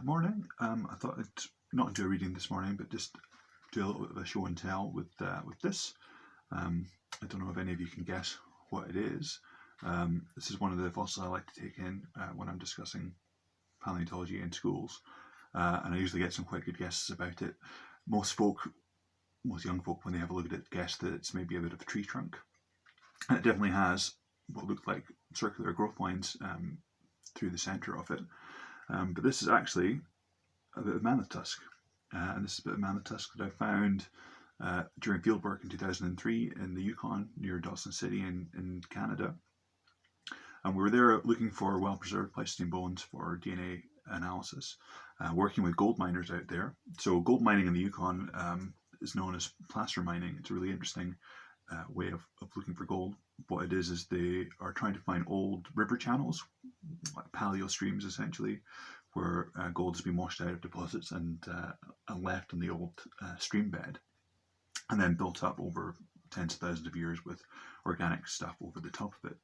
Morning. I thought I'd not do a reading this morning, but just do a little bit of a show and tell with this. I don't know if any of you can guess what it is. This is one of the fossils I like to take in when I'm discussing paleontology in schools, and I usually get some quite good guesses about it. Most young folk, when they have a look at it, guess that it's maybe a bit of a tree trunk, and it definitely has what look like circular growth lines through the centre of it. But this is actually a bit of mammoth tusk. And this is a bit of mammoth tusk that I found during fieldwork in 2003 in the Yukon near Dawson City in Canada. And we were there looking for well-preserved Pleistocene bones for DNA analysis, working with gold miners out there. So gold mining in the Yukon is known as placer mining. It's a really interesting way of looking for gold. What it is they are trying to find old river channels, like paleo streams essentially, where gold has been washed out of deposits and left in the old stream bed, and then built up over tens of thousands of years with organic stuff over the top of it.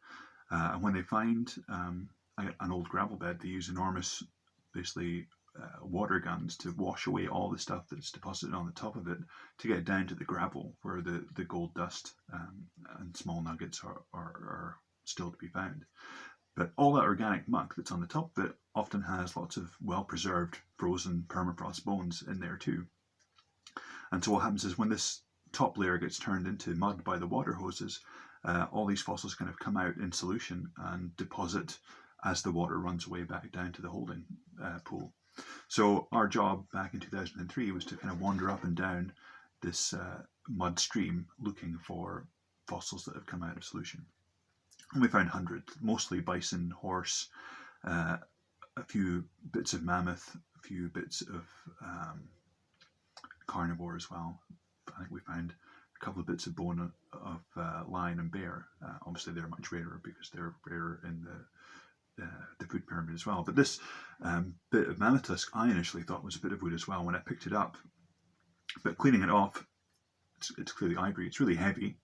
And when they find an old gravel bed, they use enormous, basically, water guns to wash away all the stuff that's deposited on the top of it to get down to the gravel where the gold dust and small nuggets are still to be found. But all that organic muck that's on the top of it often has lots of well-preserved frozen permafrost bones in there too. And so what happens is when this top layer gets turned into mud by the water hoses, all these fossils kind of come out in solution and deposit as the water runs away back down to the holding pool. So our job back in 2003 was to kind of wander up and down this mud stream looking for fossils that have come out of solution. And we found hundreds, mostly bison, horse, a few bits of mammoth, a few bits of carnivore as well. I think we found a couple of bits of bone of lion and bear. Obviously they're much rarer because they're rarer in the food pyramid as well. But this bit of mammoth tusk I initially thought was a bit of wood as well when I picked it up. But cleaning it off, it's clearly ivory. It's really heavy.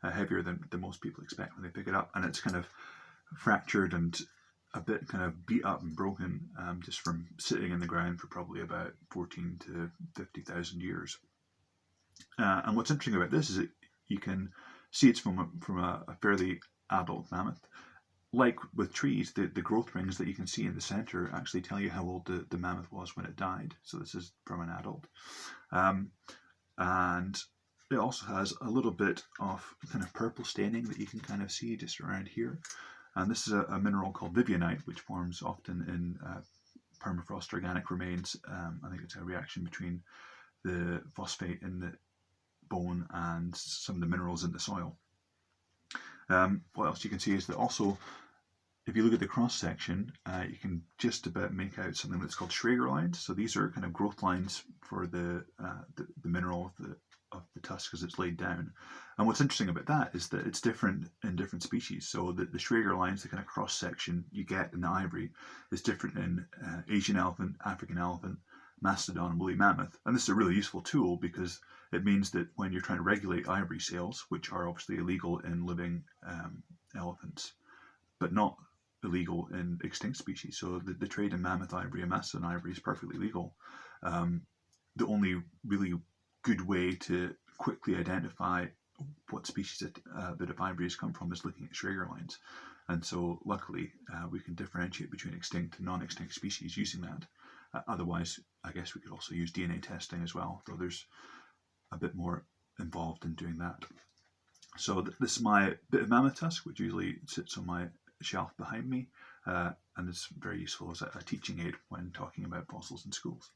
Heavier than most people expect when they pick it up, and it's kind of fractured and a bit kind of beat up and broken just from sitting in the ground for probably about 14 to 50,000 years. And what's interesting about this is that you can see it's from a fairly adult mammoth. Like with trees, the growth rings that you can see in the center actually tell you how old the mammoth was when it died. So this is from an adult. And it also has a little bit of kind of purple staining that you can kind of see just around here. And this is a mineral called vivianite, which forms often in permafrost organic remains. I think it's a reaction between the phosphate in the bone and some of the minerals in the soil. What else you can see is that also, if you look at the cross section, you can just about make out something that's called Schrager lines. So these are kind of growth lines for the mineral of the tusk as it's laid down. And what's interesting about that is that it's different in different species. So the Schrager lines, the kind of cross section you get in the ivory, is different in Asian elephant, African elephant, mastodon, and woolly mammoth. And this is a really useful tool because it means that when you're trying to regulate ivory sales, which are obviously illegal in living elephants, but not illegal in extinct species. So the trade in mammoth ivory and mastodon ivory is perfectly legal. The only really good way to quickly identify what species a bit of ivory has come from is looking at Schrager lines. And so luckily we can differentiate between extinct and non-extinct species using that. Otherwise, I guess we could also use DNA testing as well, though there's a bit more involved in doing that. So this is my bit of mammoth tusk, which usually sits on my shelf behind me, and it's very useful as a teaching aid when talking about fossils in schools.